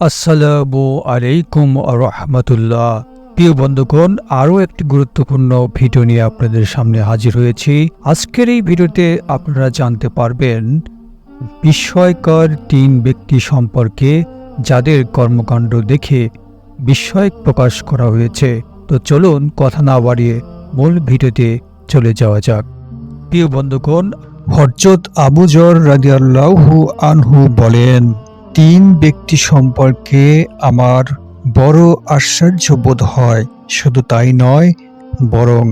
আসসালামু আলাইকুম রহমতুল্লাহ। প্রিয় বন্ধুগণ, আরও একটি গুরুত্বপূর্ণ ভিডিও নিয়ে আপনাদের সামনে হাজির হয়েছি। আজকের এই ভিডিওতে আপনারা জানতে পারবেন বিস্ময়কর ৩ ব্যক্তি সম্পর্কে যাদের কর্মকাণ্ড দেখে বিস্ময় প্রকাশ করা হয়েছে। তো চলুন কথা না বাড়িয়ে মূল ভিডিওতে চলে যাওয়া যাক। প্রিয় বন্ধুগণ, হযরত আবু যর রাদিয়াল্লাহু আনহু বলেন, ৩ ব্যক্তি সম্পর্কে আমার বড় আশ্চর্য বোধ হয়। শুধু তাই নয়, বরং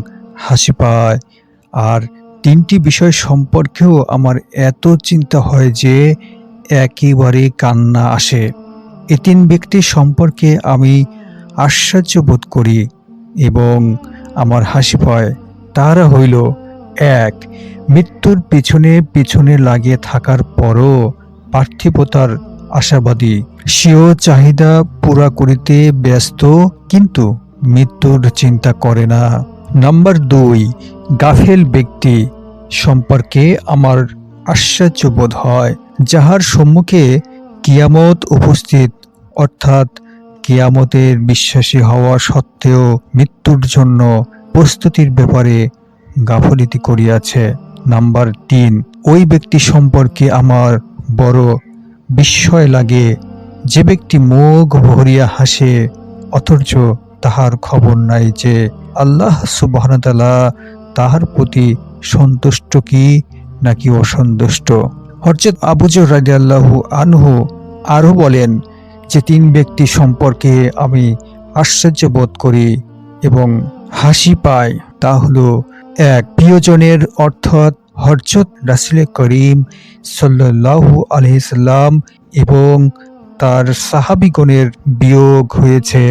হাসি পায়। আর ৩টি বিষয় সম্পর্কেও আমার এত চিন্তা হয় যে একেবারে কান্না আসে। এই ৩ ব্যক্তি সম্পর্কে আমি আশ্চর্য বোধ করি এবং আমার হাসি পায়। তারা হইল: ১. মৃত্যুর পিছনে পিছনে লাগিয়ে থাকার পরও পার্থিবতার আশাবাদী। সেও চাহিদা পুরা করিতে ব্যস্ত, কিন্তু মৃত্যুর চিন্তা করে না। নাম্বার ২. গাফেল ব্যক্তি সম্পর্কে আমার আশ্চর্য বোধ হয়, যাহার সম্মুখে কিয়ামত উপস্থিত, অর্থাৎ কিয়ামতের বিশ্বাসী হওয়া সত্ত্বেও মৃত্যুর জন্য প্রস্তুতির ব্যাপারে গাফিলতি করিয়াছে। নাম্বার ৩. ওই ব্যক্তি সম্পর্কে আমার বড় বিস্ময় লাগে, যে ব্যক্তি মুখ ভরিয়া হাসে অথচ তাহার খবর নাই যে আল্লাহ সুবহানাহু ওয়া তাআলা তাহার প্রতি সন্তুষ্ট কি নাকি অসন্তুষ্ট। হযরত আবু যর রাদিয়াল্লাহু আনহু আরও বলেন যে ৩ ব্যক্তি সম্পর্কে আমি আশ্চর্য বোধ করি এবং হাসি পাই। তা হলো: ১. প্রিয়জনের অর্থাৎ হযরত রাসূল করিম সাল্লাল্লাহু আলাইহি সাল্লাম এবং তার সাহাবীগণের বিয়োগ হয়েছে।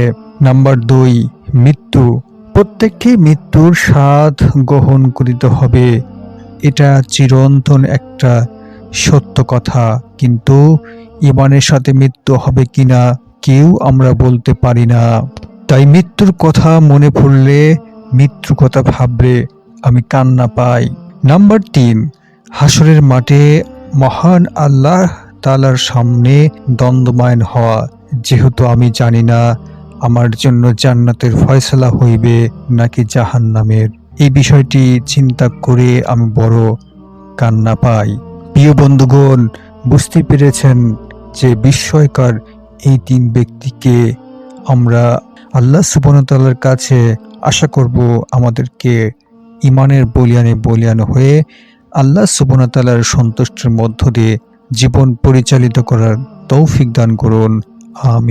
নাম্বার ২. মৃত্যু। প্রত্যেককে মৃত্যুর স্বাদ গ্রহণ করিতে হবে, এটা চিরন্তন একটা সত্য কথা। কিন্তু ঈমানের সাথে মৃত্যু হবে কিনা কেউ আমরা বলতে পারি না। তাই মৃত্যুর কথা মনে পড়লে, মৃত্যুর কথা ভাবলে আমি কান্না পাই। নাম্বার ৩. হাসরের মাঠে মহান আল্লাহ তাআলার সামনে দ্বন্দ্বময় হওয়া। যেহেতু আমি জানি না আমার জন্য জান্নাতের ফয়সালা হইবে নাকি জাহান্নামের, এই বিষয়টি চিন্তা করে আমি বড় কান্না পাই। প্রিয় বন্ধুগণ, বুঝতে পেরেছেন যে বিস্ময়কর এই ৩ ব্যক্তিকে আমরা আল্লাহ সুবহানাহু ওয়া তাআলার কাছে আশা করব আমাদেরকে ঈমানের বলিয়ান হয়ে আল্লাহ সুবহানাহু ওয়া তাআলার সন্তুষ্টির মধ্য দিয়ে জীবন পরিচালিত করার তৌফিক দান করুন। আমিন।